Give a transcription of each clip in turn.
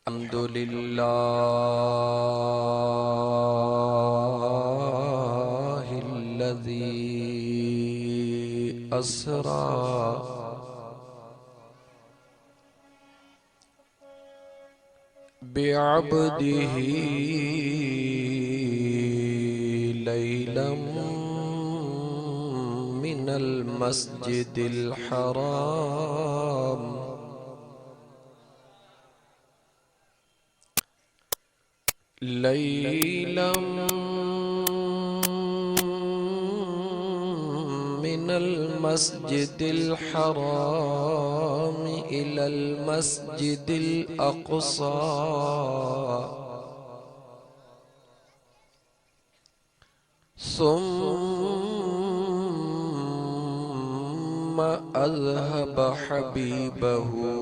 अल्हम्दुलिल्लाहिल्लज़ी अस्रा बिअब्दिही लैलम मिनल मस्जिदिल हराम लैलम मिनल मस्जिदिल हराम इलल मस्जिदिल अक़सा सुम्मा अज़हब हबीबहू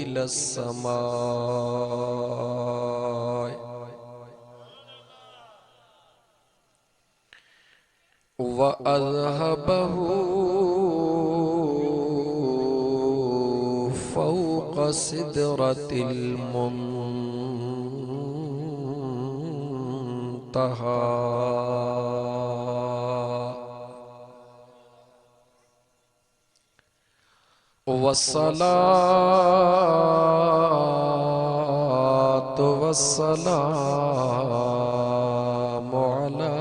इलस्समाए व अज़हबहू फ़ौक़ सिदरतिल मुंतहा वस्सलातु वस्सलामु अला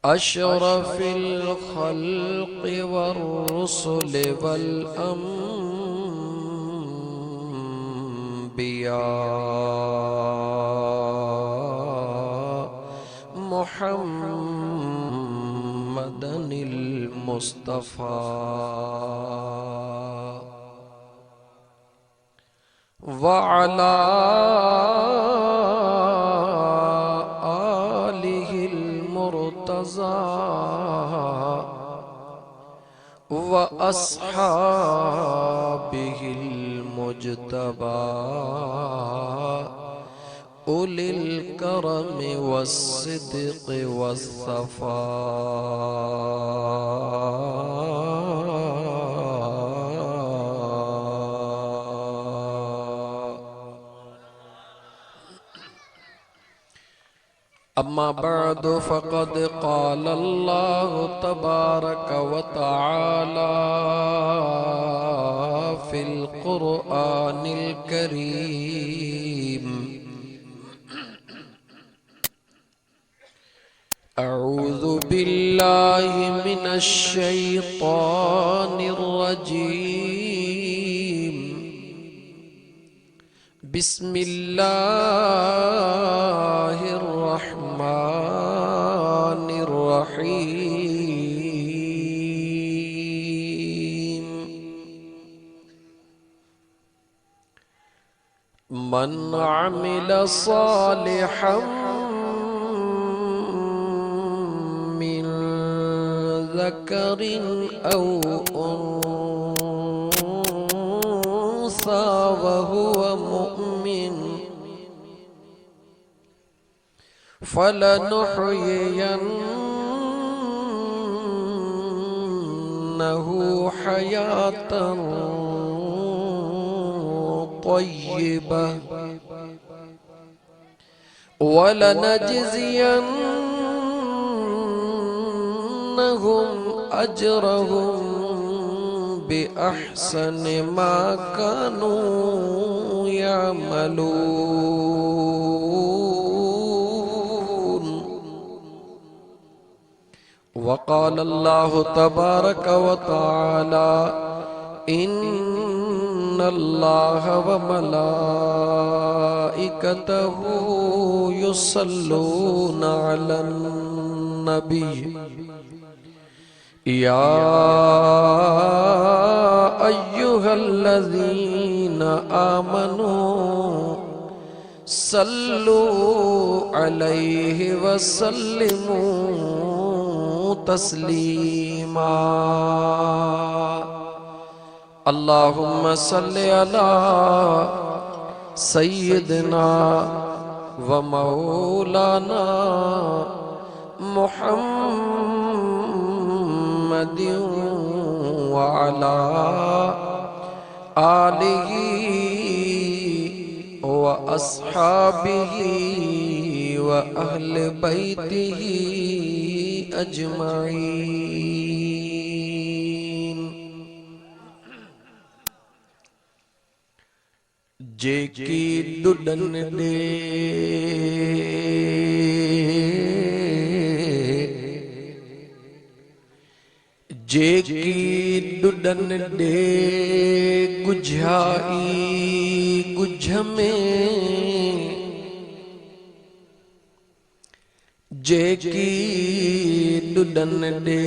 अशरफिल खल्क़ि वर्रुसुलि वल अंबिया मुहम्मदनिल मुस्तफ़ा व अला आलिहिल मुर्तज़ा व अस्हाबिहिल मुज्तबा उलिल करम वस्सिद्क़ वस्सफ़ा अम्मा बअद फ़क़द क़ाल अल्लाहु तबारक व तआला फ़िल क़ुरआनिल करीम अऊज़ु बिल्लाहि मिनश शैतानिर रजीम बिस्मिल्लाहिर रहमानिर रहीम मन अमिल सालिहन मिन ज़करिन औ उन्सा वहुवा मुअमिन फलनुहयियन्नहु हयातन तय्यिबah वलनजज़ियन्नहुम अजरहुम बिअहसनि मा कानू यअमलून वक़ाल अल्लाहु तबारक व तआला इन्नल्लाह व मलाइकतहु युसल्लूना अलन नबी या अय्युहल्लज़ीना आमनू सल्लू अलैहि वसल्लिमू तस्लीमा अल्लाहुम्मा सल्लि अला सय्यिदना व मौलाना मुहम्मद व अला आलिही व अस्हाबिही व अहले बैतिही अजमाइन। जेकी दुडन दे जेकी दुडन दे गुझाई गुझ में, जेकी दुडन दे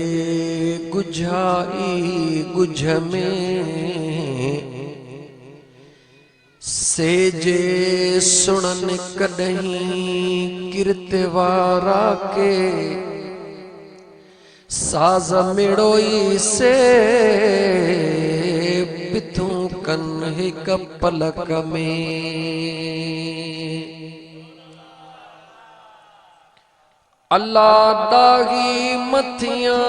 गुझाई गुझ में, सेजे सुनन कदहीं किरतवारा के, साज मिड़ोई से पिथू कन हिक पलक में। अल्लाह दागी मथियां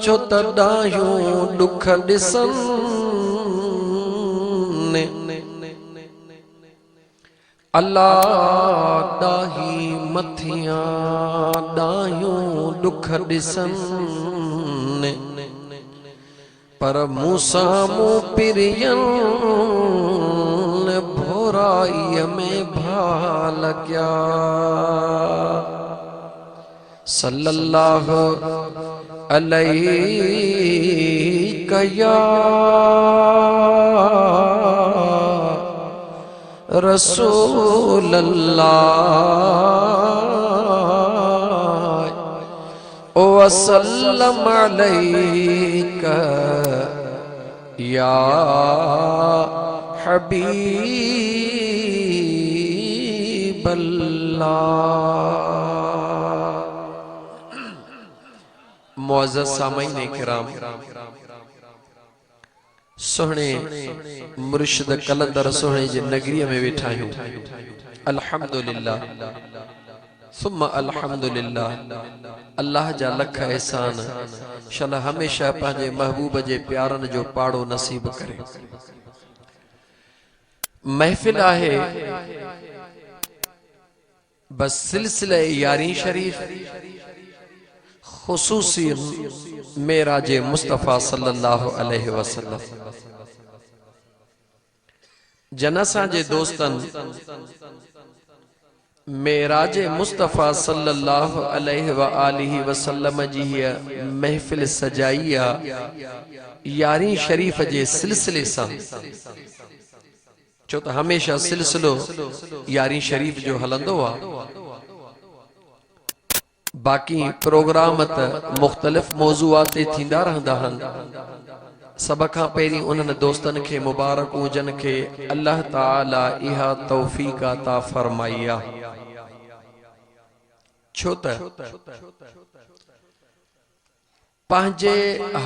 चो तडायूं दुख दिसन, अल्लाह दाही मथियां दायूं दुख दिसन, पर मूसा मू पिरियन भोराई में भा लग्या। सल्लल्लाहु अलैहि या रसूल अल्लाह वसल्लम अलैका या हबीब अल्लाह। मुअज़्ज़ज़ सामईन किराम, सोहणे मुर्शिद कलंदर सोहणे जी नगरी में वेठा आहियूं। अल्हम्दुलिल्लाह सुम्मा अल्हम्दुलिल्लाह। अल्लाह जा लख एहसान शल हमेशा पंहिंजे महबूब जे प्यारन जो पाड़ो नसीब करे। महफिल आहे बस सिलसिले यारी शरीफ खुसूसी मेराजे मुस्तफ़ा सल्लल्लाहु अलैहि वसल्लम। जनसा जे दोस्तन मेराजे मुस्तफ़ा सल्लल्लाहु अलैहि व आलिहि वसल्लम जी महफिल सजाइया यारी शरीफ जे सिलसिले सां। छो त हमेशा सिलसिलो यारी शरीफ जो हलंदो आ, बाकी प्रोग्राम त मुख्तलिफ मौजूआत ते थींदा रहंदा हन। सब खां पहिरीं उन्हनि दोस्तन खे मुबारक हुजन खे अल्लाह ताला इहा तौफीक अता फरमाई आ। छो त पंहिंजे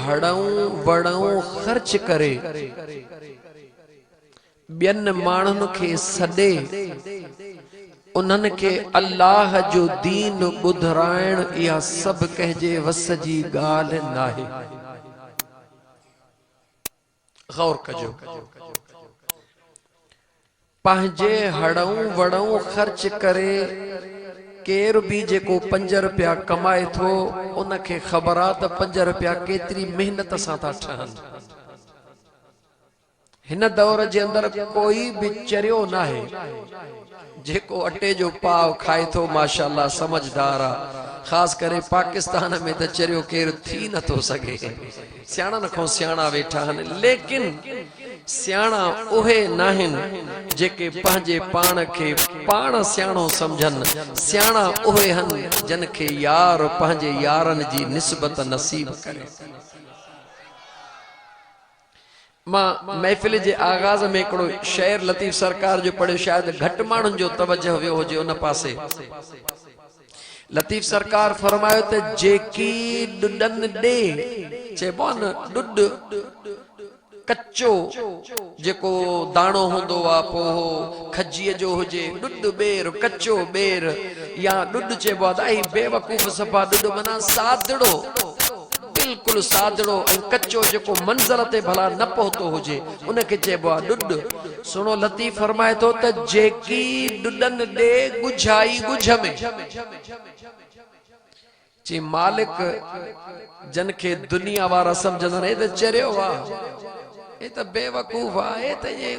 हड़ऊं वड़ऊं ख़र्च करे ॿियनि माण्हुनि खे सॾे उन्हनि खे अल्लाह जो दीन ॿुधाइण इहा सभु कंहिंजे वस जी ॻाल्हि नाहे। गौर कजो, पंहिंजे हड़ऊं वड़ऊं ख़र्च करे केर भी जेको 5 रुपया कमाए थो उनखे ख़बर आहे त 5 रुपया केतिरी मेहनत सां था ठहनि। हिन दौर जे अंदर कोई भी चरियो नाहे। जेको अटे जो पाव खाए थो माशाअल्लाह समझदार आ। खास करे पाकिस्तान में तो चरियो केर थी न थो सके। सियाणन को सियाणा वेठा हन, लेकिन सियाणा उहे नाहिन जेके पंहिंजे पाण खे पाण सियाणो समझन। सियाणा उहे हन जन के यार पंहिंजे यारन जी निस्बत नसीब करे। मां महफिल जे आगाज में एकड़ो शेर लतीफ सरकार जो पढ़ियो, शायद घट माण्हुनि जो तवज्जो वियो हुजे उन पासे। लतीफ सरकार फरमायो त जेकी ॾुॾन ॾे, चइबो न ॾुॾ कच्चो जेको दाणो हुंदो आ पोहो खजीअ जो हुजे ॾुॾ बेर कच्चो बेर या ॾुॾ चइबो आहे दाई बेवकूफ़ सफ़ा ॾुॾ माना सादड़ो बिल्कुलु सादड़ो ऐं कच्चो जेको मंज़र ते भला न पहुतो हुजे उनखे चइबो आहे ॾुॾ। सुणो लतीफ़ फरमाए थो त जेकी ॾुॾनि ॾे ॻुझाई ॻुझ में जी मालिक जन खे दुनिया वारा समझंदा हे त चरियो आहे हे त बेवकूफ़ आहे हे त ये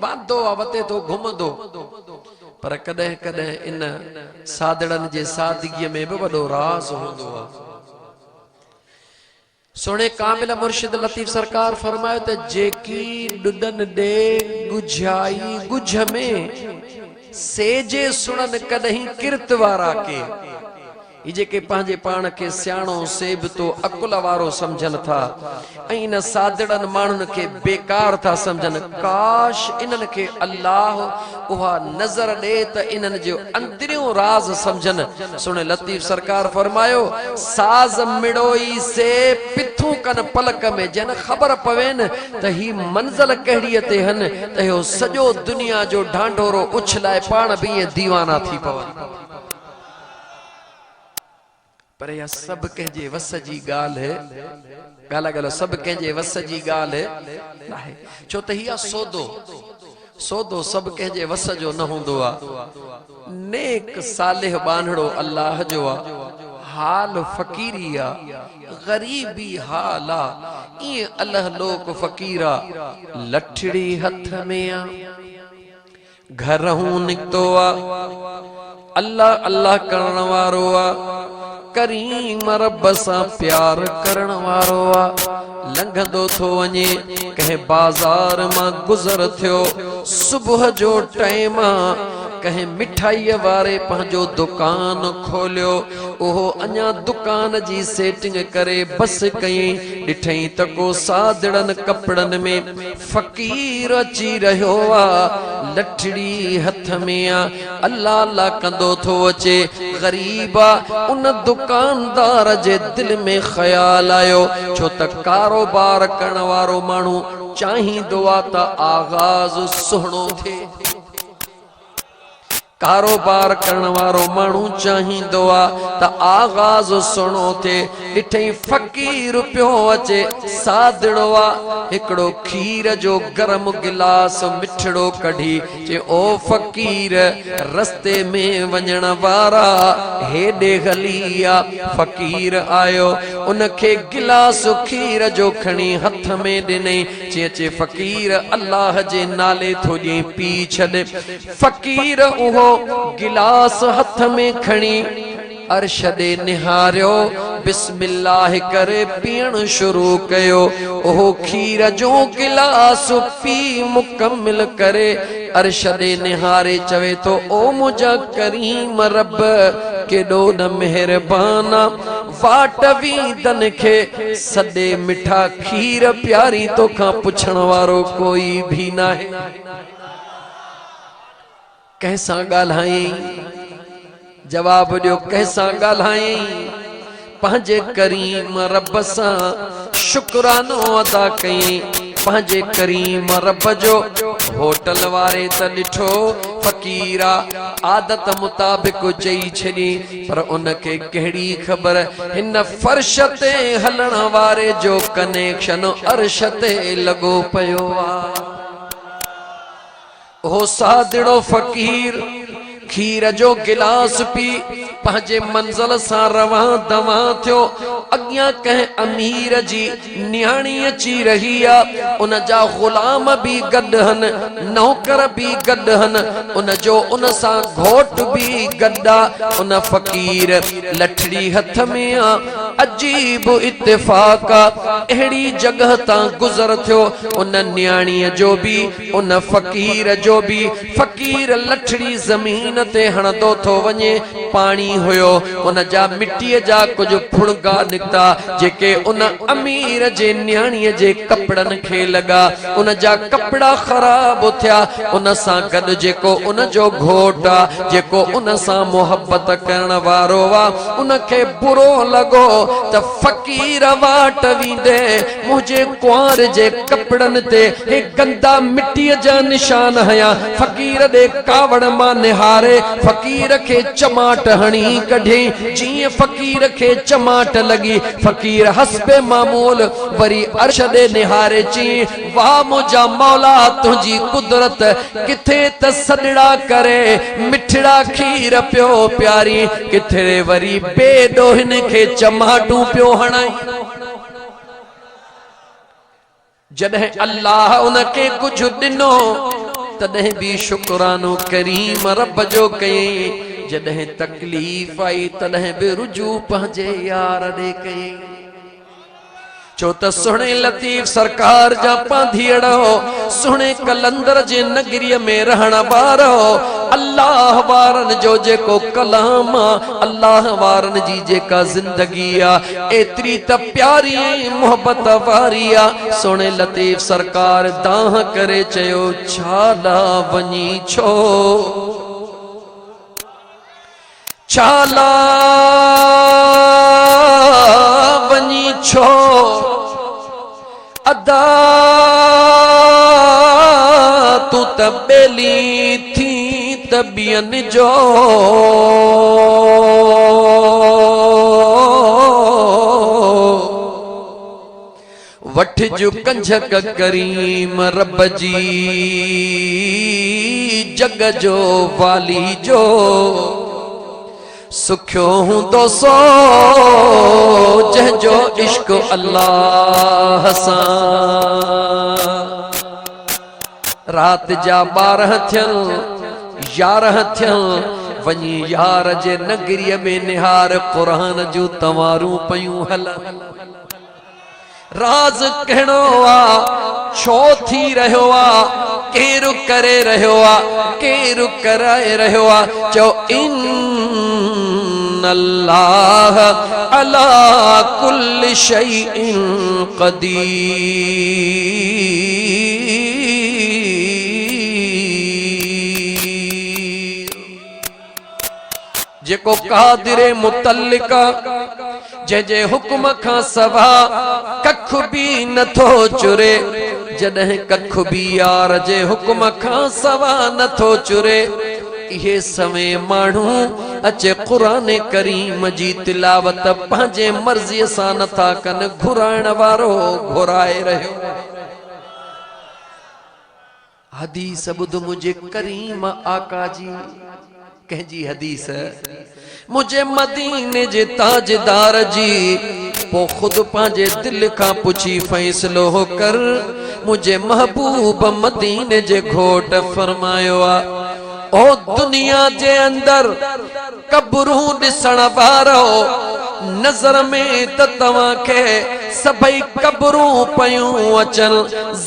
वांदो आहे वते तो घुमंदो पर कॾहिं कॾहिं इन सादड़नि जे सादगीअ में बि वॾो राज़ हूंदो आहे। सोने कामिल मुर्शिद लतीफ सरकार फरमायो त जेकी ॾुॾनि ॾे ॻुझाई ॻुझ में सेजे सुणन कॾहिं किरत वारा के ये जेके पंहिंजे पाण खे सियाणो सेबतो अकुल वारो समझन था ऐं इन सादड़नि माण्हुनि खे बेकार था समझन काश इन्हनि खे अल्लाह उहा नज़र ॾे त इन्हनि जो अंतरियों राज समझन। सुने लतीफ सरकार फरमायो साज मिड़ोई से पिथू कन पलक में जन ख़बर पवेन त ही मंज़िल कहिड़ीअ ते हन त इहो सॼो दुनिया जो ढांढोरो उछलाए पाण बि ईअं दीवाना थी पवनि पर यह सब कंहिंजे वस जी ॻाल्हि ॻाल्हि सब कंहिंजे वस जी ॻाल्हि आहे छो त हिया सौदो सब कंहिंजे वस जो न हूंदो आहे। नेक सालिह बांधड़ो अल्लाह जो आहे हाल फ़कीरी आहे ग़रीबी हाल आहे ईअं अल्लाह लोक फ़कीर आहे लठड़ी हथ में आहे घर हूं निकतो आहे अल्लाह अल्लाह करण वारो आहे करीम रब सां प्यार करण वारो आहे लंघंदो थो वञे कंहिं बाज़ार मां गुज़र थियो सुबुह जो टाइम कहीं मिठाई वारे पंहिंजो दुकान खोलियो ओहो अञा दुकान जी सेटिंग करे बस कई ॾिठई त को सादड़नि कपड़नि में फ़कीर अची रहियो आहे लठड़ी हथ में आहे अल्लाह अल्लाह कंदो थो अचे ग़रीब आहे उन दुकानदार जे दिल में ख़्याल आयो छो त कारोबार करण वारो माण्हू चाहींदो आहे त आगाज़ सुहिणो थिए कारोबार करण वारो माण्हू चाहींदो आहे त आगाज़ सुहिणो थिए ॾिठई फ़कीर पियो अचे सादड़ो आहे हिकिड़ो खीर जो गरम गिलास मिठड़ो कढी चे ओ फ़कीर रस्ते में वञण वारा हेॾे हली आ फ़कीर आयो उनखे गिलास खीर जो खणी हथ में ॾिनई चे फ़कीर अल्लाह जे नाले थो ॾिए पी छॾ फ़कीर उहो गिलास हथ में खणी अर्श दे निहारियो बिस्मिल्लाह करे पीण शुरू कयो ओहो खीर जो गिलास पी मुकम्मिल करे अर्श दे निहारे चवे तो ओ मुझा करीम रब केॾो न मेहरबान वाट वीदन खे सॾे मिठा खीर प्यारी तोखां पुछण वारो कोई भी नाहे कैसा ॻाल्हाई जवाब दियो कैसा ॻाल्हाई पंहिंजे करीम रब सां शुक्रानो अदा कई पंहिंजे करीम रब जो होटल वारे त ॾिठो फ़कीरा आदत मुताबिक चई छॾी पर उनखे कहिड़ी ख़बर हिन फर्श ते हलण वारे जो कनेक्शन अर्श ते लॻो पियो आहे ओ सादड़ो फ़कीर खीर जो गिलास पी पंहिंजे मंज़िल सां रवां दवां थियो अॻियां कंहिं अमीर जी न्याणी अची रही आहे उन जा ग़ुलाम भी गॾु हन नौकर भी गॾु हन उन जो उन सां घोट भी गॾु आहे उन फ़कीर लठड़ी हथ में आहे अजीब इत्तेफ़ाक़ अहिड़ी जगह तां गुज़र थियो उन न्याणीअ जो भी उन फ़कीर जो भी फ़कीर लठड़ी ज़मीन ते हणंदो थो वञे पानी हुयो उन जा मिट्टीअ जा कुछ फुणगा निकता जेके उन अमीर जे न्याणीअ जे कपड़न खे लगा उन जा कपड़ा खराब थिया उन सां गॾु जेको उन जो घोट आ जेको उन सां मोहब्बत करण वारो वा उन खे बुरो लगो त फकीर वाट वींदे मुझे कुंवर जे कपड़न ते हे गंदा मिट्टीअ जा निशान हया फकीर दे कावड़ मां निहारे फकीर के चमाट हणी कढे जी फकीर के चमाट लगी फकीर हस्बे मामूल वरी अर्श दे निहारे ची वाह मुझा मौला तुझी कुदरत किथे त सदड़ा करे मिठड़ा खीर पियो प्यारी किथे वरी बेडोहिन के चमाटू पियो हणाई जदे अल्लाह उनके कुछ दिनो तदे भी शुक्रानो करीम रब जो कई जदे तकलीफ आई तदे भी रुजू पंहिंजे यार दे कई चो त सुने लतीफ सरकार जा पांधीड़ो सुने कलंदर जे नगरी में रहण वारो अल्लाह वारन जो जेको कलाम अल्लाह वारन जी जेका जिंदगी आ एतरी त प्यारी मोहब्बत वारी आ सुने लतीफ सरकार दाह करे चयो छाला वनी छो छाला वनी छो अदा तू तबेली थी तबियन जो वठ जो कंझक करीम रब जी जग जो वाली जो सुख्यो हूं दोसो जंहिंजो इश्क अल्लाह सां रात जा 12 थियन 11 थियन वनी यार जे नगरीअ में निहार कुरान जूं तवारूं पयूं हलन राज कहणो आ छो थी रहियो आ केरु करे रहियो आ केरु कराए रहियो आ चो इन अल्लाह अला कुल्ल शैइन कदीर जेको कादिरे मुतल्लिका जे हुक्म का सवा कख भी नथो चुरे जॾहिं कख भी यार जे हुक्म का सवा नथो चुरे इहे समय माण्हू अचे कुरान करीम जी तिलावत पंहिंजे मर्ज़ीअ सां नथा कनि घुराइण वारो घुराए रहियो हदीस ॿुध मुझे करीम आका जी कहजी हदीस मुझे मदीने जे ताजदार जी पो खुद पांजे दिल का पुछी फैसलो कर मुझे महबूब मदीने जे घोट फरमायो आ ओ दुनिया जे अंदर कब्रूं दिसण वारो नजर में त तव्हां खे सभई कब्रूं पयूं अचन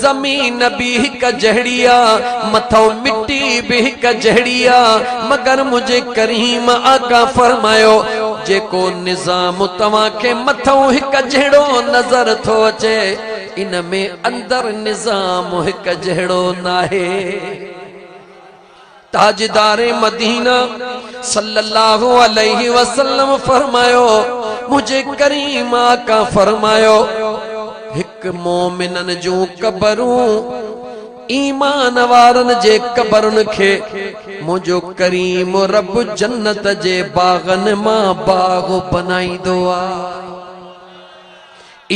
जमीन भी हिक जहिड़ी आ मथो मिट्टी भी हिक जहिड़ी आ मगर मुझे करीम आका फरमायो जेको निजाम तव्हां खे मथो हिक जहिड़ो नजर थो अचे इन में अंदर निजाम हिक जहिड़ो नाहे ताजदारे मदीना सल्लल्लाहु अलैहि वसल्लम फरमायो मुझे करीम आका फरमायो हिक मोमिनन जो कबरूं ईमान वारन जे कबरुन खे मुझो करीम रब जन्नत जे बागन मां बाग बनाईंदो आ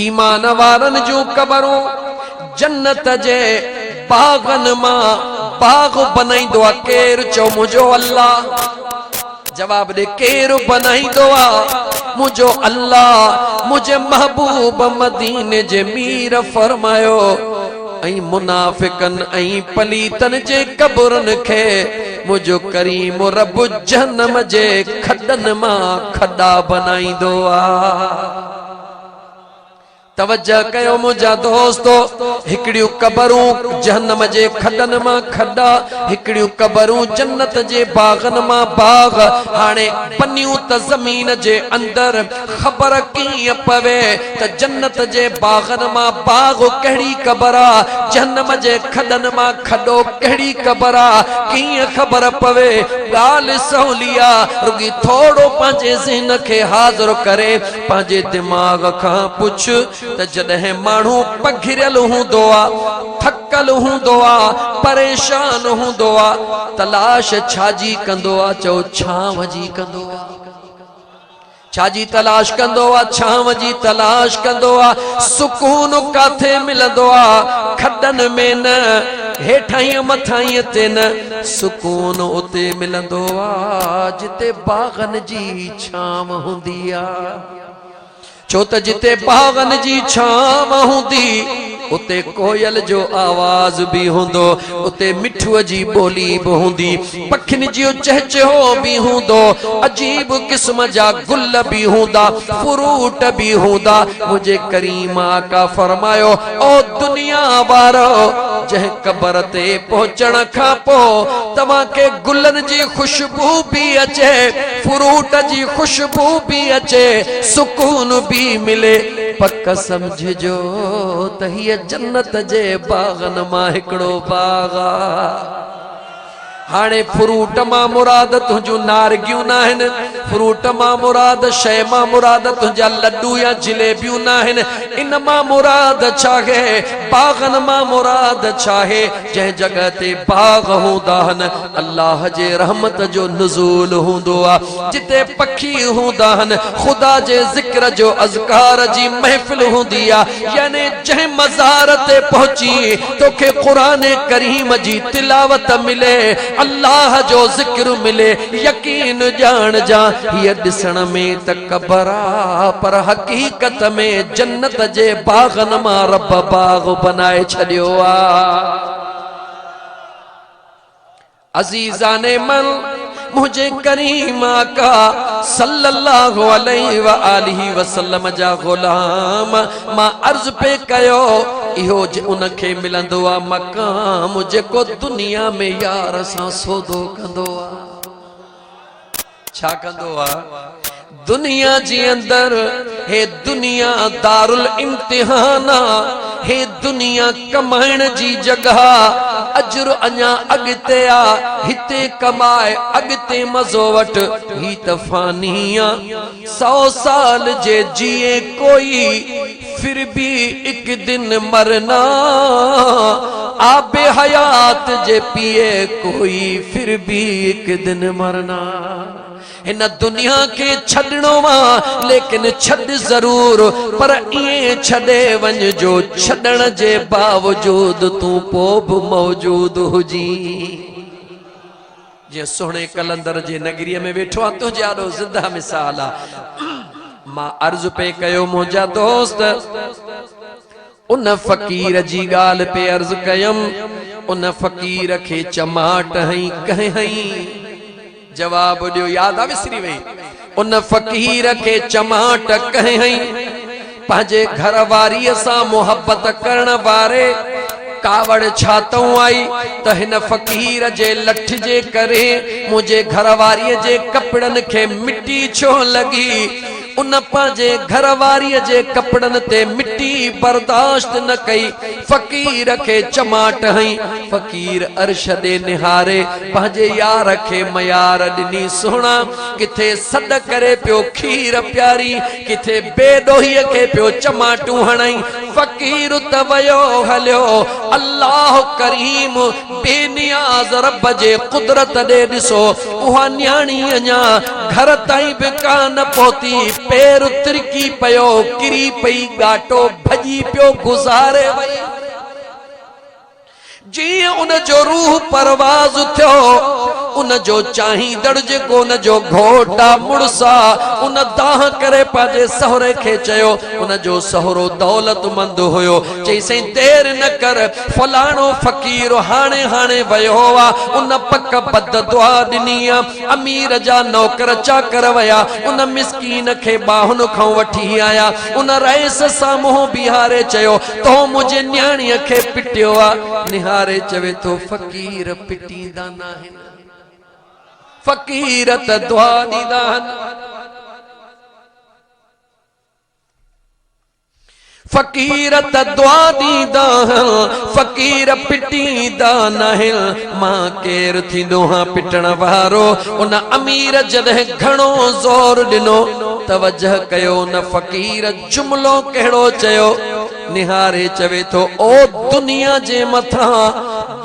ईमान वारन जो कबरूं जन्नत जे बागन मां बाग बनाईंदो आ केर चो मुझो अल्लाह जवाब दे केर बनाईंदो आ मुझो अल्लाह मुझे महबूब मदीने जे मीर फरमायो ऐं मुनाफिकन ऐं पलीतन जे कब्रन खे मुझो करीम रब जहन्नम जे खडन मां खड्डा बनाईंदो आ तवज्जो कयो मुंहिंजा दोस्तो, हिकड़ियूं कबरूं जहन्नम जे खडन मां खड्डा, हिकड़ियूं कबरूं जन्नत जे बागन मां बाग। हाणे पनियूं त ज़मीन जे अंदर, ख़बर कीअं पवे त जन्नत जे बागन मां बाग कहिड़ी क़बर आ, जहन्नम जे खडन मां खड्डो कहिड़ी क़बर आ, कीअं ख़बर पवे? ॻाल्हि सवली आ, रुगी थोड़ो पंहिंजे ज़हन खे हाज़िर करे पंहिंजे दिमाग़ खां पुछ त जॾहिं माण्हू पघिरियल हूंदो आ, थकल हूंदो आ, परेशान हूंदो आ, तलाश छाजी कंदो आ? चओ छांव जी कंदो आ। छाजी तलाश कंदो आ? छांव जी तलाश कंदो आ। सुकून काथे मिलंदो आ? खडन में न, हेठाई मथाई ते न, सुकून उते मिलंदो आ जिते बागन जी छांव हूंदी आ। छो त जिते बागन जी छांव हूंदी उते कोयल जो आवाज भी हुंदो, उते मिठुअ जी बोली भी हुंदी, पखिन जो चहचहो भी हुंदो, अजीब किस्म जा गुल भी हुंदा, फ्रूट भी हुंदा। मुझे करीम आका फरमायो, ओ दुनिया वारो, जह कबर ते पहुंचण खां पोइ तव्हां के गुलन जी खुशबू भी अचे, फ्रूट जी खुशबू भी अचे, सुकून भी मिले, पक समझजो त हीअ जन्नत जे बागन मां हिकड़ो बाग आ। हाणे फ्रूट मां मुराद तुझू नारगियूं ना आहिनि, फ्रूट मां मुराद शय मां मुराद तुझा लड्डू या जिलेबियूं ना आहिनि, इन मां मुराद छाहे? बागन मां मुराद छाहे? जंहिं जगह ते बाग हूंदा आहिनि अल्लाह जे रहमत जो नुज़ूल हूंदो आ, जिते पखी हूंदा आहिनि खुदा जे ज़िक्र जो अज़कार जी महफ़िल हूंदी आ। यानी जंहिं मज़ार ते पहुची तोखे क़ुरान करीम जी तिलावत मिले, अल्लाह जो जिक्र मिले, यकीन जान जा ये दिसण में त कबर आ, पर हकीकत में जन्नत जे बागन मां रब बाग बनाए छड़ियो आ। अजीजाने मन, मुझे करीम आका सल्लल्लाहु अलैहि व आलिहि वसल्लम जा गुलाम मां अर्ज पे कयो, इहो उनखे मिलंदो आ मकाम जेको दुनिया में यार सां सौदो कंदो आ। छा कंदो आ? दुनिया जी अंदर हे दुनिया दारुल इम्तिहाना, हे दुनिया कमाइण जी जगह, अजर अञा अॻिते आ, हिते कमाए अॻिते मज़ो वठ, ही त फ़ानी आ। 100 साल जे जिए कोई, फिर भी एक दिन मरना, आबे हयात जे पिए कोई, फिर भी एक दिन मरना। इन दुनिया के छड़नो वा, लेकिन छड़ जरूर, पर इए छड़े वंज जो छड़न जे बावजूद तू पो भी मौजूद हुजी। जे सोहणे कलंदर जे नगरी में वेठो आ, तुझे आडो ज़िंदा मिसाल आ। मां अर्ज पे कयो मुंहिंजा दोस्त, उन फकीर जी गाल पे अर्ज कयम, उन फकीर के चमाट हई कहे हई, जवाब दियो, याद आ विसरी वई। उन फकीर के चमाट कहे हई, पंहिंजे घर वारीअ सां मोहब्बत करण वारे कावड़ छातों आई त हिन फकीर जे लठ जे करे मुझे घर वारीअ जे कपड़न के मिट्टी छो लगी। उन पंहिंजे घर वारीअ जे कपड़न ते मिट्टी बर्दाश्त न कई, फकीर के चमाट हई। फकीर अर्श दे निहारे पंहिंजे यार के मयार दिनी, सोना किथे सड करे पियो खीर प्यारी, किथे बेडोहीअ के पियो चमाटू हणई। फकीर त वयो हलियो, अल्लाह करीम बेनियाज रब जे कुदरत दे दिसो, उहा न्याणी अञा घर ताईं भी कान पहुती, पैर तिरकी पयो, किरी पई, गाटो भजी पियो, गुजारे वई। जी उन जो रूह परवाज थियो, उन जो चाहींदड़ जेको उन जो घोटा मुड़सा उन दाह करे पाजे सहरे खे चयो उन जो सहरो दौलतमंद हुयो चई सई देर न कर फलाणो फकीर हाणे हाणे वयो वा उन पक बद दुआ दिनी अमीर जा नौकर चाकर वया उन मिस्कीन खे बाहुन खां वठी आया उन रईस साम्हूं बिहारे चयो तो मुझे न्याणीअ खे पिटियो आ निहारे चवे तो फकीर पिटींदा नाहिन फकीर त दुआ ॾींदा आहिनि फकीर त दुआ ॾींदा फकीर पिटींदा नाहिन मां केर थींदो हां पिटण वारो उन अमीर जॾहिं घणो ज़ोर ॾिनो तवजह कयो न फकीर जुमलो कहिड़ो चयो निहारे चवे तो ओ दुनिया जे मथां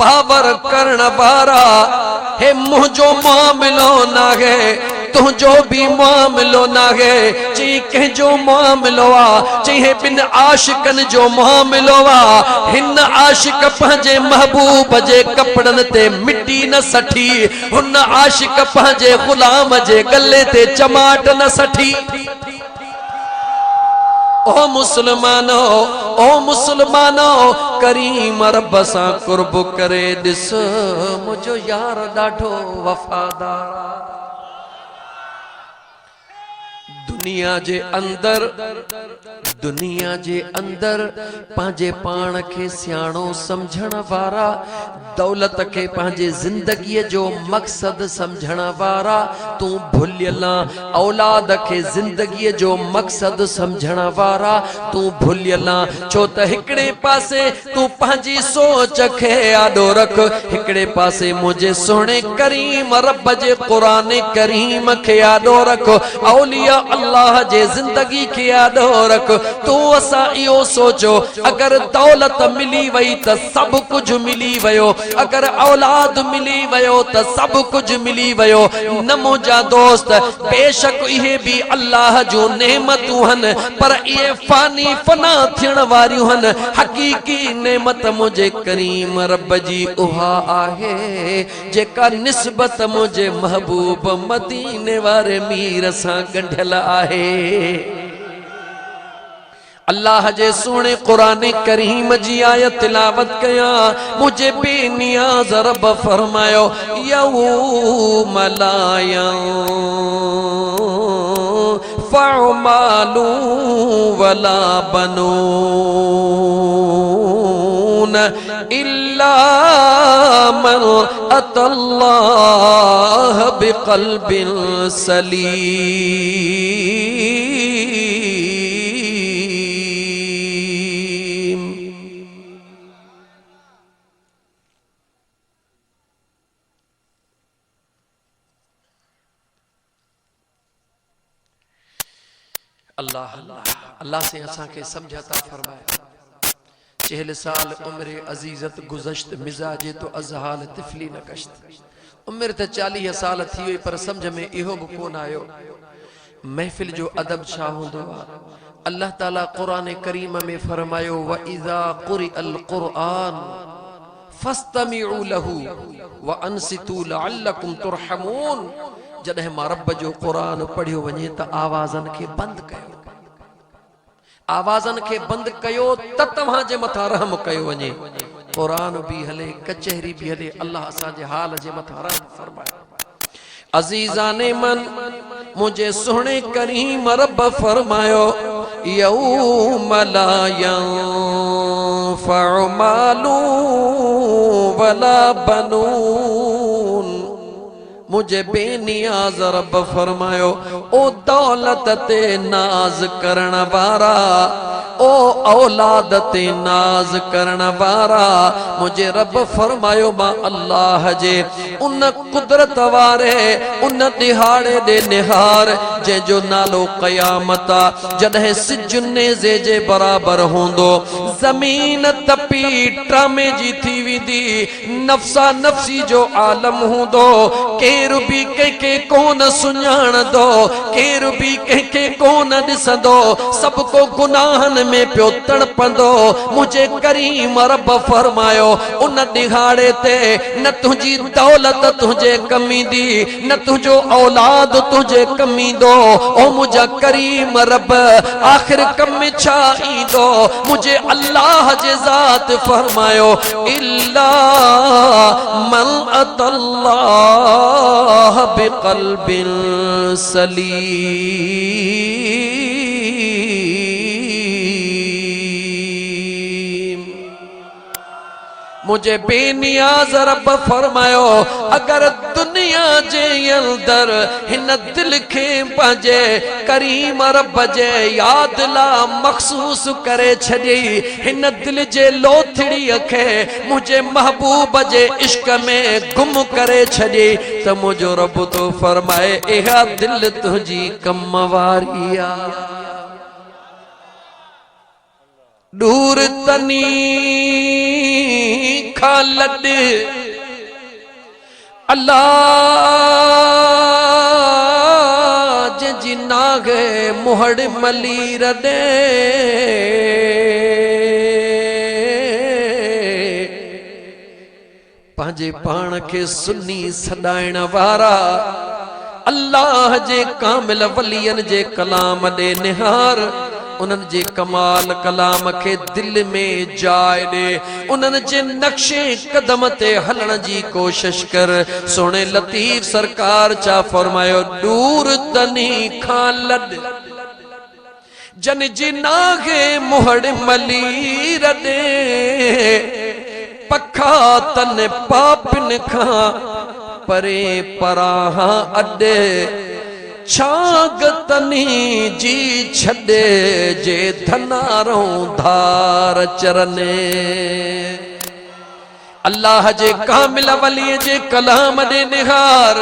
बाबर करण वारा हे मुझो मामलो नाहे तुझो भी मामलो नाहे चई कंहिंजो मामलो आ चई हे बिन आशिकन जो मामलो आ हिन आशिक पंहिंजे महबूब जे कपड़न ते मिट्टी न सठी हुन आशिक पंहिंजे गुलाम जे गले ते चमाट न सठी ओ मुसलमानो करीम रब सां कुर्ब करे ॾिस मुझो यार ॾाढो वफादार दुनिया जे अंदर पांजे पान के सियाणो समझण वारा दौलत के पांजे जिंदगी जो मकसद समझण वारा तू भुलियला औलाद के जिंदगी जो मकसद समझण वारा तू भुलियला छो त हिकड़े पासे तू पांजी सोच के आडो रख हिकड़े पासे मुझे सोने करीम रब जे कुरान करीम के आडो रख औलिया अल्लाह जे जिंदगी के आडो रख तू असा इहो सोचो अगर दौलत मिली वई त सब कुछ मिली वयो अगर औलाद मिली वयो त सब कुछ मिली वयो न मुझा दोस्त बेशक इहे भी अल्लाह जो नेमतूं हन पर ये फानी फना थियण वारियूं हन हकीकी नेमत मुझे करीम रब जी उहा आहे जेका निस्बत मुझे महबूब मदीने वारे मीर सां गंढियल आहे अल्लाह जे सोने कुरान करीम जी आयत तिलावत कया मुझे बेनियाज रब फरमायो यौम ला यंफउ मालू वला बनून इल्ला मन अतल्लाह बिक़ल्बिन सलीम। अल्लाह अल्लाह से असा के समझता फरमाया 40 साल उम्र अजीजत गुज़श्त मिजाजे तो अजहाल तिफली न कश्त उम्र त 40 साल थी हुई पर समझ में इहो भी कोन आयो महफिल जो अदब छा हुंदो अल्लाह ताला कुरान करीम में फरमायो व इज़ा क़ुरिअल क़ुरआन फस्तमिउ लहू व अनसितू लअल्लकुम तुरहमून जॾहिं मां रब जो कुरान पढ़ियो वञे त आवाज़न के बंद कयो आवाज़न के बंद कयो त तव्हां जे मथां रहम कयो वञे कुरान भी हले कचहरी भी हले अल्लाह असांजे हाल जे मथां रहम फरमाए अजीज़ाने मन मुझे सोने करीम रब फरमायो यौम ला यंफउ मालू वला बनून मुझे बेनियाज रब फरमायो ओ दौलत ते नाज करण वारा ओ औलाद ते नाज करण वारा मुझे रब फरमायो मां अल्लाह जे उन कुदरत वारे उन दिहाड़े दे निहार जे जो नालो क़यामत जॾहिं सिज नेज़े जे बराबर होंदो ज़मीन तपी ट्रामे जी थी वेंदी नफ्सा नफ्सी जो आलम होंदो केर भी के कोन सुञाणंदो केर भी के कोन ॾिसंदो सब को गुनाहन में पियो तड़पंदो मुझे करीम रब फरमायो उन दिहाड़े ते न तुझी दौलत दौलत तुझे कमी दी न तुझो औलाद तुझे कमी दो ओ मुझा करीम रब आखिर कम छा ईंदो मुझे अल्लाह जे ज़ात फरमायो इल्ला मन अतल्लाह बिक़ल्बिन सलीम। मुझे बेनियाज रब फरमायो अगर दुनिया जे अंदर हिन दिल खे पंहिंजे करीम रब जे याद ला मखसूस करे छॾी हिन दिल जे लोथड़ी खे मुझे महबूब जे इश्क में गुम करे छॾी त मुझो रब तो फरमाए इहा दिल तुझी कम वारी आ। दूर तनी खालद अल्लाह जी नागे मुहड़ मलीर दे पंहिंजे पाण खे सुन्नी सदाइण वारा अल्लाह जे कामिल वलियन जे कलाम दे निहार उन्हनि जे कमाल कलाम के दिल में जाए दे उन्हनि जे नक्शे कदम ते हलण जी कोशिश कर। सोने लतीफ सरकार चा फरमायो दूर तनी खालद जन जी नागे मुहड़ मलीर दे पखा तन पापिन खां परे पराहा अडे छाग तनी जी छड़े जे धनारों धार चरने अल्लाह जे कामिल वली जे कलाम दे निहार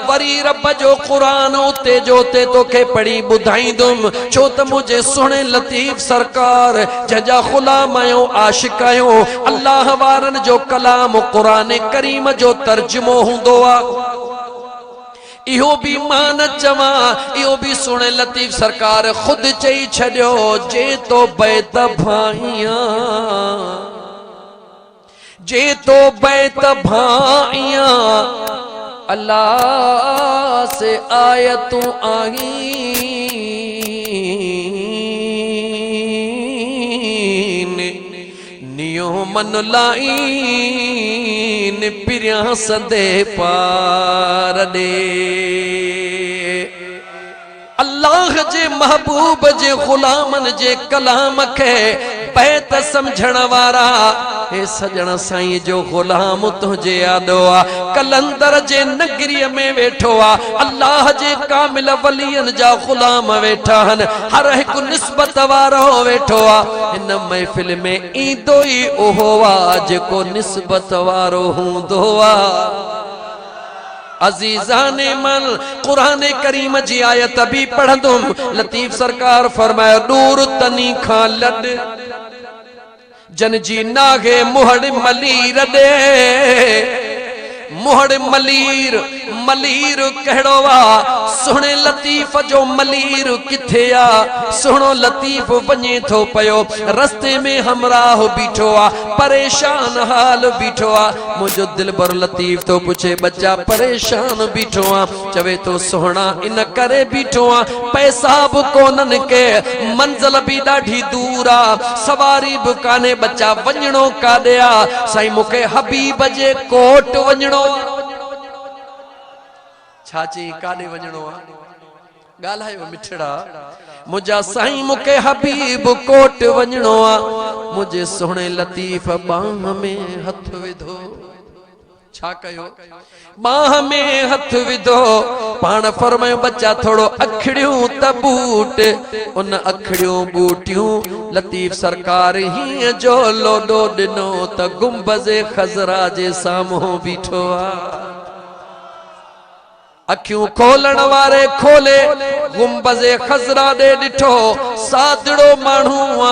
वरी रब जो कुरान उते जोते तोखे पढ़ी बुधाईंदुम छो त मुझे सुने लतीफ सरकार जजा गुलाम आयो आशिक आयो अल्लाह वारन जो कलाम कुरान करीम जो तर्जुमो हुंदो आ। इहो भी मान चवा इहो भी सुने लतीफ सरकार खुद चई छड़ियो जे तो बैत भाइया जे तो बैत भाइया अल्लाह से आयतू आईन नियो मन लाइन पिरिया सदे पार दे अल्लाह जे महबूब जे गुलामन जे कलाम के बैत समझण वारा हे सजण साईं जो गुलाम तुझे यादो आ कलंदर जे नगरी में वेठो आ अल्लाह जे कामिल वलियन जा गुलाम वेठा हन हर एक निस्बत वारो वेठो आ इन महफिल में ईंदो ई ओहो आ जेको निस्बत वारो हूंदो आ। अजीजाने मन कुरान करीम जी आयत भी पढ़ंदुम लतीफ सरकार फरमाया दूर तनी खालद जन जी नागे मुहड़ मलीर दे मुहड़ मलीर मलीर कहिड़ो आ सुणे लतीफ जो मलीर किथे आ सुणो लतीफ वञे थो पयो रस्ते में हमराह बीठो आ परेशान हाल बीठो आ मुझो दिल भर लतीफ तो पूछे बच्चा परेशान बीठो आ चवे तो सोहना इन करे बीठो आ पैसा भी कोनन के मंजिल भी ॾाढी दूर आ सवारी भी काने बच्चा वञणो काॾे आ साईं मूंखे हबीब जे कोट वञणो छाची काॾे वञणो आ ॻाल्हायो मिठड़ा मुझा साईं मूंखे हबीब कोट वञणो आ मुझे सोहणे लतीफ बाह में हथ विधो छा कयो बाह में हथ विधो पाण फरमायो बच्चा थोड़ो अखड़ियूं त बूट उन अखड़ियूं बूटियूं लतीफ सरकार ही जो लोडो दिनो त गुंबज़े खजरा जे साम्हूं बीठो आ अखियूं खोलण वारे खोले गुंबज़े खजरा दे डिठो सादड़ो मानू आ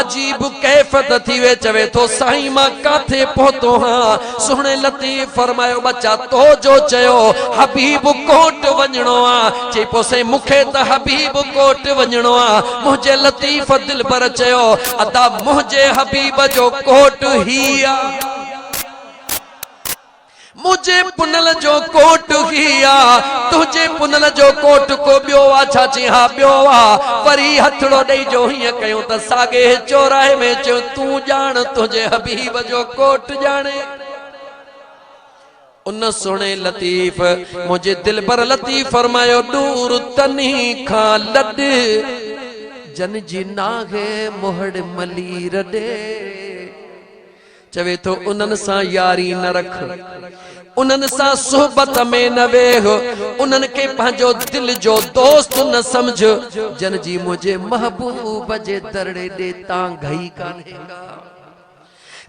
अजीब कैफत थी वे चवे तो साईं मां काथे पहुतो हां सुणे लतीफ फरमायो बच्चा तो जो चयो हबीब कोट वञणो आ चई पोसे मुखे त हबीब कोट वञणो आ मुझे लतीफ दिल पर चयो अता मुझे हबीब जो कोट ही आ मुझ मुझे पुनल जो कोट किया तुझे पुनल जो कोट को बियो आ छाची हा बियो आ वरी हथड़ो दई जो हिय कयो त सागे चौराहे में चो तू जान तुझे हबीब जो कोट जाने उन सुने लतीफ मुझे दिल पर लतीफ फरमायो दूर तनी खा लड जन जी नागे मोहड़ मली रडे चवे तो उन्हनि सां यारी न रख उन्हनि सां सोहबत में न वेह उन्हनि के पंहिंजो दिल जो दोस्त न समझ जन जी मुझे महबूब जे दरड़े दे तां घई कान्हे का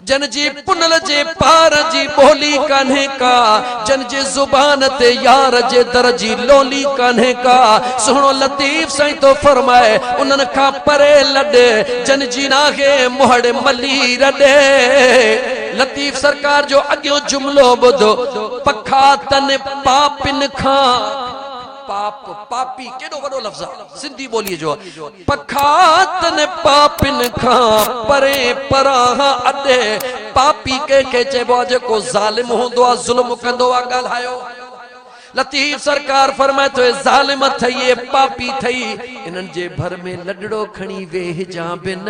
जन जी पुनल जे पार जी बोली कान्हे का जन जे जुबान ते यार जे दर जी लोली कान्हे का सुनो लतीफ साईं तो फरमाए उन्हनि खां परे लॾे जन जी नागे मोहड़ मली रडे लतीफ सरकार जो अॻियो जुमलो ॿुधो पखा तन पापिन खां पाप पापी केॾो वॾो लफ़्ज़ आहे सिंधी ॿोलीअ जो पखा तन पापिन खां परे परां अॾे पापी कंहिंखे चइबो आहे जेको ज़ालिम हूंदो आहे ज़ुल्म कंदो आहे ॻाल्हायो लतीफ सरकार फरमाए तो ज़ालिम थई पापी थई इन्हनि जे भर में लडड़ो खणी वेह जा बिन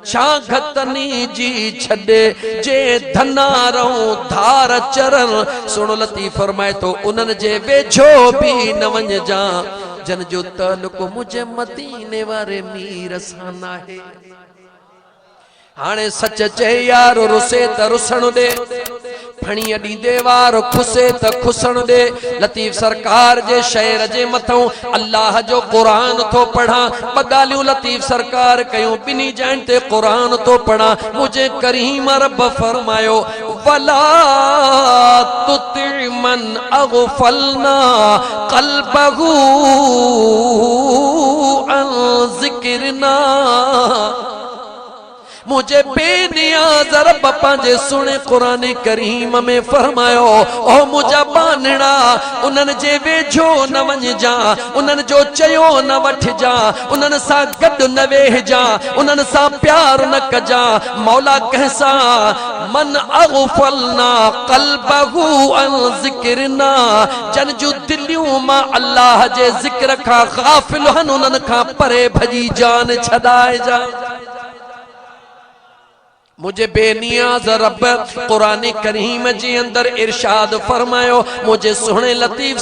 छा घतनी जी छॾे जे धनारों धार चरन सुनो लतीफ फरमाए तो उन्हनि जे वेझो भी न वञ जा जन जो तल्लुक़ मुझे मदीने वारे मीर सां नाहे हाणे सच चे यार रुसे त रुसण दे फणी ॾींदे वार खुसे त खुसण दे लतीफ सरकार जे शहर जे मथों अल्लाह जो कुरान तो पढ़ा ॿ ॻाल्हियूं लतीफ सरकार कयूं ॿिनी जैन ते कुरान तो पढ़ा मुझे करीम रब फरमायो वला तुति मन अगफलना क़ल्बहु अन ज़िक्रना मुझे बेनियाज़ रब पंहिंजे सुने कुरान करीम में फरमायो ओ मुझा बानड़ा उन्हनि जे वेझो न वञ जा उन्हनि जो चयो न वठ जा उन्हनि सां गॾु न वेह जा उन्हनि सां प्यार न कजा मौला कहसा मन अगफलना क़ल्बहु अन ज़िक्रना जन जो दिलियूं मां अल्लाह जे ज़िक्र खां गाफ़िल हन उन्हनि खां परे भजी जान छॾाए जा मुझे बेनियाज़ रब कुरान करीम जी अंदर इरशाद फरमायो मुझे सुने लतीफ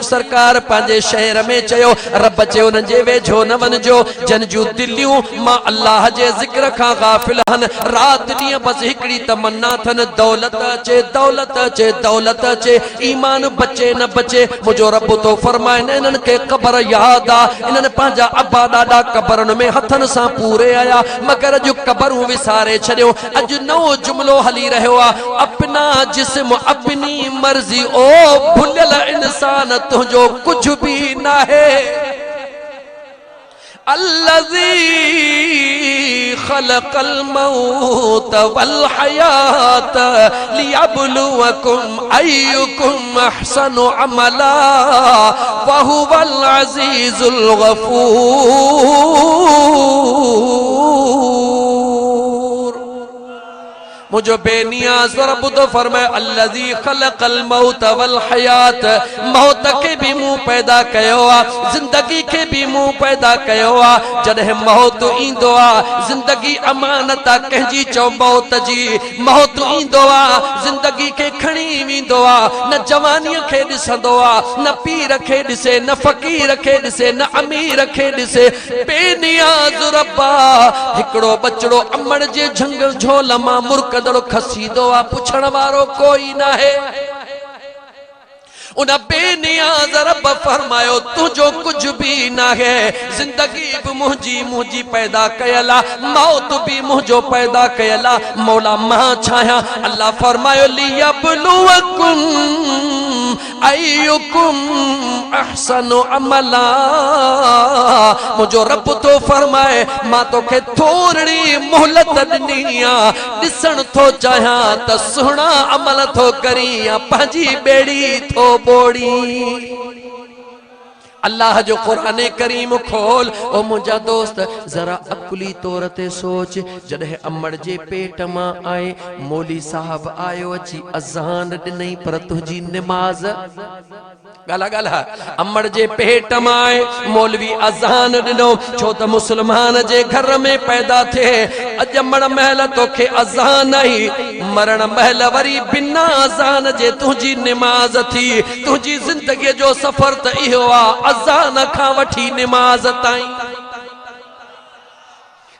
सरकार पांजे शहर में चयो रब चे उन जे वेझो न वञजो जन जूं दिलियूं मां अल्लाह जे ज़िक्र खां गाफ़िल हन रात ॾींहुं बस हिकड़ी तमन्ना थन दौलत अचे दौलत अचे दौलत अचे ईमान बचे न बचे मुझो रब तो फरमाए न इन्हनि खे क़बर याद आ इन्हनि पंहिंजा अब्बा ॾाॾा क़बरनि में हथनि सां पूरे आया मगर जो कबरूं विसारे छॾियो अज नओ जुमलो हली रहियो आहे अपना जिस्म अपनी मर्जी ओ भुलियल इंसान तुंहिंजो कुछ भी नाहे अल्लज़ी खलक़ल मौत वल हयात लियब्लुवकुम अय्युकुम अहसनु अमला व हुवल अज़ीज़ुल गफूर मुझो बेनियाज़ रब तो फरमाए अल्लज़ी खलक़ल मौत वल हयात मौत के भी मुंह पैदा कयो आ जिंदगी के भी मुंह पैदा कयो आ जॾहिं मौत ईंदो आ जिंदगी अमानत आ कंहिंजी चओ मौत जी मौत ईंदो आ जिंदगी के खणी वेंदो आ न जवानीअ खे ॾिसंदो आ न पीर खे ॾिसे न फ़कीर खे ॾिसे न अमीर खे ॾिसे बेनियाज़ रब्बा हिकिड़ो बचड़ो अमड़ जे झंग झोल मां मुर्क खसीदो आ पुछण वारो कोई ना है उन बेनियाज़ रब फरमायो तुझो कुछ भी ना है जिंदगी भी मुझी पैदा कयला मौत भी मुझो पैदा कयला मौला मां छाया अल्लाह फरमायो लियब्लुवकुम अय्युकुम अहसनु अमला मुझो रब तो फरमाए मां तोखे थोड़ी मोहलत ॾिनी आ ॾिसण थो चाहियां त सुहिणा अमल थो करी या पंहिंजी ॿेड़ी थो बोड़ी अल्लाह जो कुरान करीम खोल। ओ मुझा दोस्त जरा अकुली तौर ते सोच, जॾहिं अमड़ जे पेट मां आए मौली साहब आयो अची अज़ान ॾिनई पर तुझी निमाज गाला गाला अमड़ जे पेट मां आए मौलवी अज़ान ॾिनो छो त मुसलमान जे घर में पैदा थे। अजमड़ महल तोखे अज़ान आई, मरण महल वरी बिना अज़ान जे तुझी निमाज थी। तुझी जिंदगी जो सफर त इहो आ अज़ान खां वठी निमाज ताईं।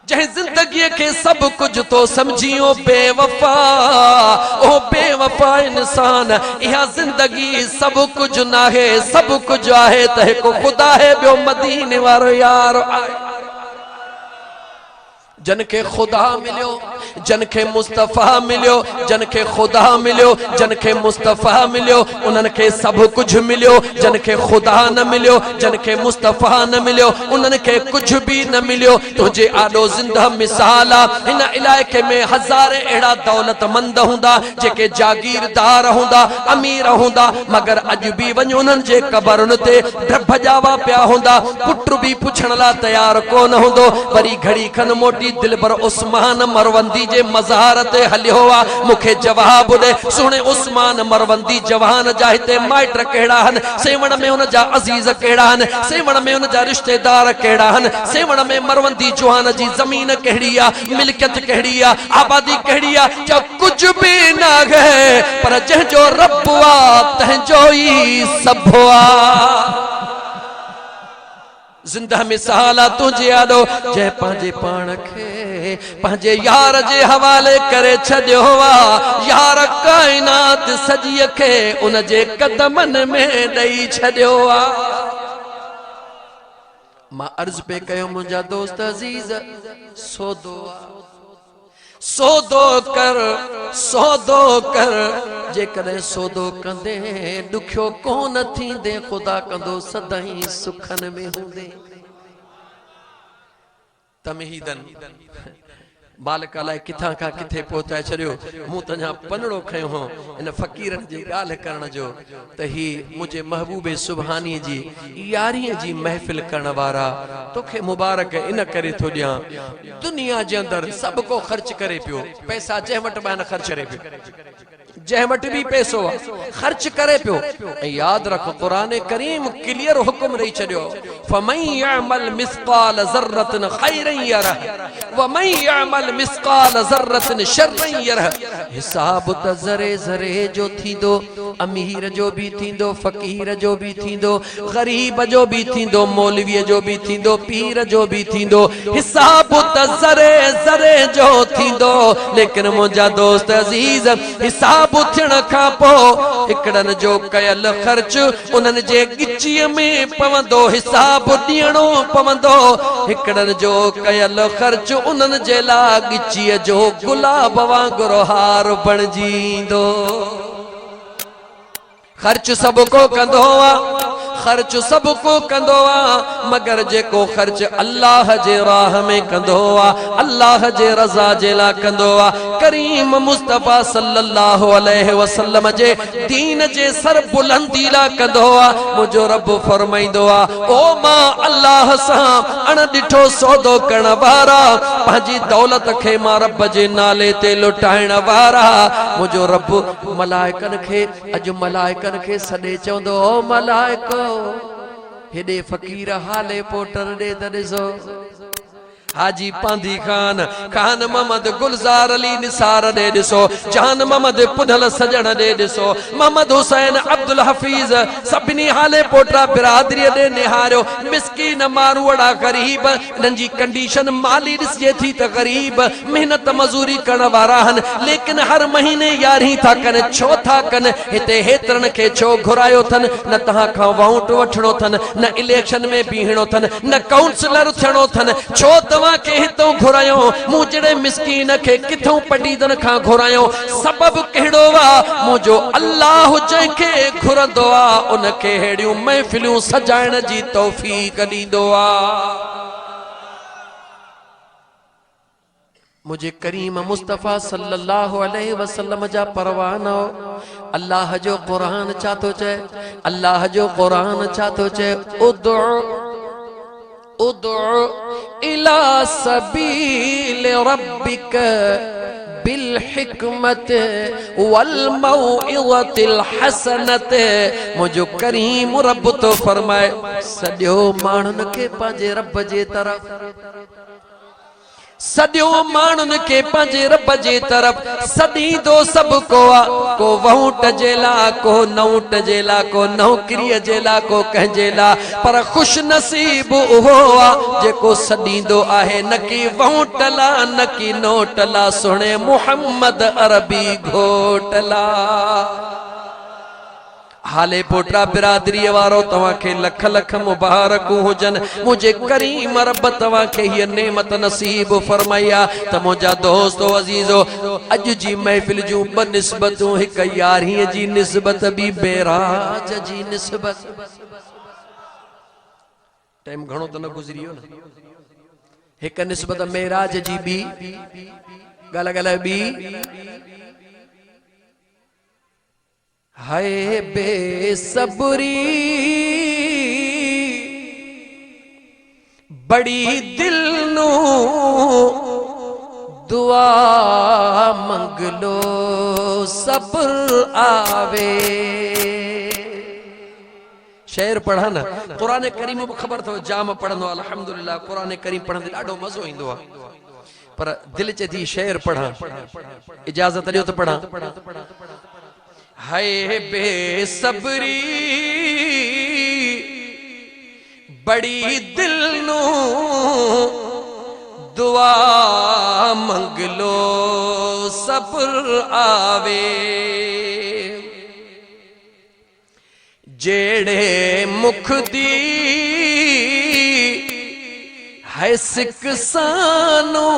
जै जिंदगी के सब कुछ तो समझियो बेवफा, ओ बेवफा इंसान यह जिंदगी सब कुछ ना है, सब कुछ आहे त को खुदा है बियो मदीने वारो यार आहे। जनके खुदा मिलियो, जनके मुस्तफा मिलियो, जनके खुदा मिलियो, जनके मुस्तफा मिलियो, उन्हनि खे सब कुछ मिलियो। जनके खुदा न मिलियो, जनके मुस्तफा न मिलियो, उन्हनि खे कुछ भी न मिलियो। तुझे आडो जिंदा मिसाल आ। हिन इलाइके में हज़ारे अहिड़ा दौलतमंद हुंदा जेके जागीरदार हुंदा, अमीर हुंदा, मगर अॼु भी वञ उन्हनि जे कबरुनि ते भॼावा पिया हुंदा। पुट भी पुछण लाइ तयार कोन हुंदो। वरी घड़ी खन मोटी दिलबर उस्मान मरवंदी जे मज़ार ते हलियो आ। मुखे जवाब दे सुने उस्मान मरवंदी जवान जा हिते माइट कहिड़ा हन, सेवण में उन जा अजीज कहिड़ा हन, सेवण में उन जा रिश्तेदार कहिड़ा हन, सेवण में मरवंदी जवान जी जमीन कहिड़ी आ, मिल्कियत कहिड़ी आ, आबादी कहिड़ी आ। जो कुछ भी ना है पर जंहिंजो रब आ तंहिंजो ई सभ आ। जिंदा मिसाल तुझे आडो जै पांजे पान खे पांजे यार जे हवाले करे छॾियो आ। यार कायनात सॼीअ खे उन जे कदमनि में ॾेई छॾियो आ। मां अर्ज़ पे कयो मुंहिंजा दोस्त अज़ीज सौदो सौदो कर, सौदो कर। जेकॾहिं सौदो कंदे ॾुखियो कोन थींदे, ख़ुदा कंदो सदाई सुखन में हूंदे। तमहीदन बालक लाइ किथां खां किथे पहुचाए छॾियो। मूं तंहिंजा पनड़ो खयो हो इन फ़क़ीरनि जी ॻाल्हि करण जो त ही मुंहिंजे महबूबे सुभानी जी यारीअ जी महफ़िल करण वारा तोखे मुबारक इन करे थो ॾियां। दुनिया जे अंदरि सभु को ख़र्च करे पियो, पैसा जंहिं वटि बि ख़र्च करे पियो, जंहिं वटि भी पैसो आहे ख़र्च करे पियो। ऐं यादि रख क़ुरान करीम क्लियर हुकुम ॾेई छॾियो, फमन यअमल मिस्क़ाल ज़र्रतिन ख़ैरन यरह वमन यअमल मिस्क़ाल ज़र्रतिन शर्रन यरह। हिसाब त ज़रे ज़रे जो थींदो, अमीर जो भी थींदो, फ़क़ीर जो भी थींदो, ग़रीब जो भी थींदो, मौलवीअ जो भी थींदो, पीर जो भी थींदो। हिसाब त ज़रे ज़रे जो थींदो, लेकिन मुंहिंजा दोस्त अज़ीज़ हिसाब थियण खां पोइ हिकड़नि जो कयल ख़र्च उन्हनि जे गिचीअ में पवंदो, हिसाब ॾियणो पवंदो। हिकड़नि जो कयल ख़र्च उन्हनि जे लाइ गिचीअ जो गुलाब वांगुरु हार बणिजींदो। ख़र्च सब को कंदो आ, ख़र्च सब को कंदो आ, मगर जेको ख़र्च अल्लाह जे राह में कंदो आ, अल्लाह जे रज़ा जे लाइ कंदो आ, करीम मुस्तफ़ा सल्लल्लाहु अलैहि वसल्लम जे दीन जे सर बुलंदी लाइ कंदो आ। मुंहिंजो रब फरमाईंदो आ, ओ मां अल्लाह सां अण ॾिठो सौदो करण वारा, पंहिंजी दौलत खे मां रब जे नाले ते लुटाइण वारा। मुंहिंजो रब मलाइकनि खे अॼु मलाइकनि खे सॾे चवंदो, ओ मलाइको हेॾे फ़क़ीर हाले पोटर ॾे त ॾिसो। हाजी पांदी खान, खान मोहम्मद गुलजार अली निसार दे ॾिसो, जान मोहम्मद पुनल सजण दे ॾिसो, मोहम्मद हुसैन अब्दुल हफीज सभिनी हाले पोटरा बिरादरी दे निहारियो। मिस्कीन माण्हू वड़ा गरीब, इन्हनि जी कंडीशन माली ॾिसजे थी त गरीब, मेहनत मजूरी करण वारा हन, लेकिन हर महीने यारी था कनि। छो था कनि? हिते हेतरनि खे छो घुरायो अथनि? न तव्हां खां वोट वठणो अथनि, न इलेक्शन में बीहणो अथनि, न काउंसलर थियणो अथनि। छो तव्हां के हितों घुरायो? मूं जड़े मिस्कीन के किथों पटीदन खां घुरायो? सबब कहिड़ो वा? मुंहिंजो अल्लाह जंहिंखे घुरंदो आ उनखे हेड़ियूं महफ़िलूं सजाइण जी तौफ़ीक़ ॾींदो आ। मुझे करीम मुस्तफ़ा सल्लल्लाहु अलैहि वसल्लम जा परवाना अल्लाह जो कुरान चातो चे, अल्लाह जो कुरान चातो चे, उदउ इला सबील रब्बिक बिल हिकमत वल मौइज़तिल हसनत। मुझो करीम रब तो फरमाए सॼो माण्हुनि खे पंहिंजे रब जे तरफ़, सॼो माण्हुनि खे पंहिंजे रब जे तरफ़ सॾींदो सभु को आ, को वहुट जे लाइ, को नौट जे लाइ, को नौकरीअ जे लाइ, को कंहिंजे लाइ, पर ख़ुश नसीब उहो आ जेको सॾींदो आहे, न की वहुट ला, न की नोट ला, सुणे मुहम्मद अरबी घोट ला। हाले पोटरा बिरादरी वारो तव्हांखे लख लख मुबारकूं हुजनि। मुझे करीम रब तव्हांखे हीअ नेमत नसीब फरमाया त मुंहिंजा दोस्तो अज़ीज़ो अॼु जी महफ़िल जूं ॿ निस्बतूं, हिकु यारहीं जी निस्बत, ॿी बेराज जी निस्बत। टाइम घणो त न गुज़री वियो न। हिकु निस्बत मेराज जी, ॿी ॻाल्हि ॿी हाय बेसब्री बड़ी दिल नू दुआ मंग लो सब्र आवे। शेर पढ़ा न कुरान करीम में खबर थो जाम पढ़ंदो अल्हम्दुलिल्लाह। कुरान करीम पढ़ंदे ॾाढो मज़ो ईंदो आहे, पर दिल चे थी शेर पढ़ा, इजाजत ॾियो त पढ़ा। हाय बेसब्री बड़ी दिल नू दुआ मंग लो सब्र आवे। जेड़े मुख दी है सिक सानू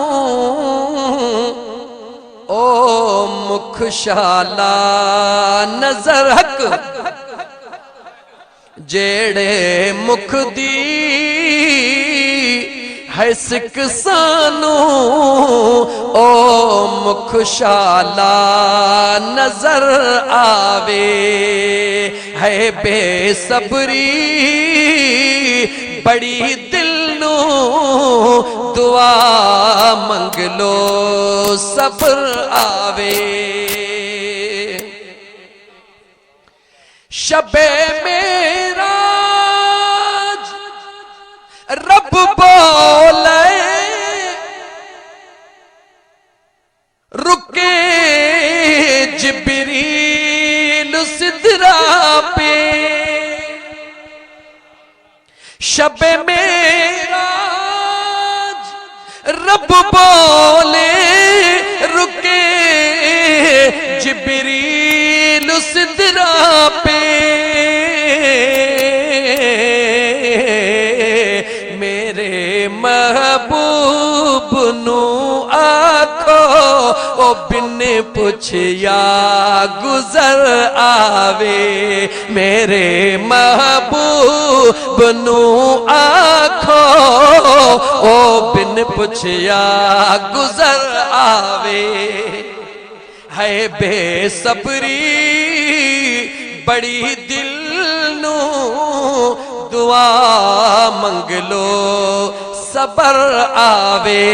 ओ मुख शाला नजर हक। जेड़े मुख दी है सिक सानू ओ मुख शाला नजर आवे। है बेसब्री बड़ी दिल नू दुआ मंग लो सब्र आवे। शबे मेराज रब बोले रुके जिब्रील सिदरा पे। शबे मेराज रब बोले रुके जिब्रील सिदरा पे। मेरे महबूब नू आखो ओ बिन पुछया गुजर आवे। मेरे महबूब नू आखो ओ बिन पुछया गुजर आवे। है बेसब्री बड़ी दिल नू दुआ मंग लो सब्र आवे।